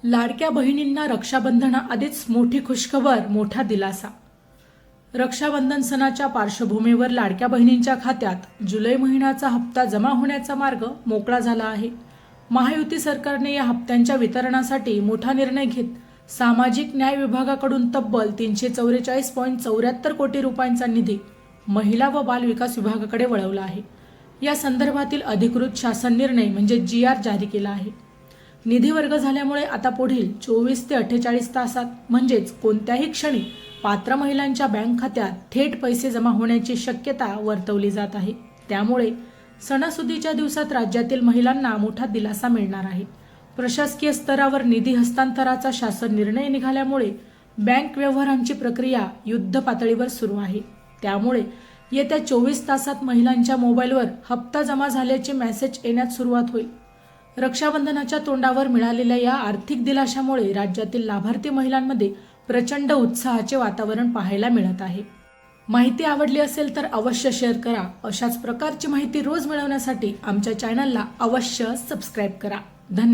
लाडक्या बहिणींना रक्षाबंधनाआधीच मोठी खुशखबर, मोठा दिलासा। रक्षाबंधन सणाच्या पार्श्वभूमीवर लाडक्या बहिणींच्या खात्यात जुलै महिन्याचा हप्ता जमा होण्याचा मार्ग मोकळा झाला आहे। महायुती सरकारने या हप्त्यांच्या वितरणासाठी मोठा निर्णय घेत सामाजिक न्याय विभागाकडून तब्बल 344.74 कोटी रुपयांचा निधी महिला व बाल विकास विभागाकडे वळवला आहे। या संदर्भातील अधिकृत शासन निर्णय म्हणजे GR जारी केला आहे। निधी वर्ग झाल्यामुळे आता पुढील 24 ते 48 तासात म्हणजेच कोणत्याही क्षणी पात्र महिलांच्या बँक खात्यात थेट पैसे जमा होण्याची शक्यता वर्तवली जात आहे। त्यामुळे सणासुदीच्या दिवसात राज्यातील महिलांना मोठा दिलासा मिळणार आहे। प्रशासकीय स्तरावर निधी हस्तांतराचा शासन निर्णय निघाल्यामुळे बँक व्यवहारांची प्रक्रिया युद्ध पातळीवर सुरू आहे। त्यामुळे येत्या 24 तासात महिलांच्या मोबाईलवर हप्ता जमा झाल्याचे मेसेज येण्यास सुरुवात होईल। रक्षाबंधनाच्या तोंडावर मिळालेल्या या आर्थिक दिलाशामुळे राज्यातील लाभार्थी महिलांमध्ये प्रचंड उत्साहाचे वातावरण पाहायला मिळत आहे। माहिती आवडली असेल तर अवश्य शेअर करा। अशाच प्रकारची माहिती रोज मिळवण्यासाठी आमच्या चॅनलला अवश्य सबस्क्राईब करा। धन्यवाद।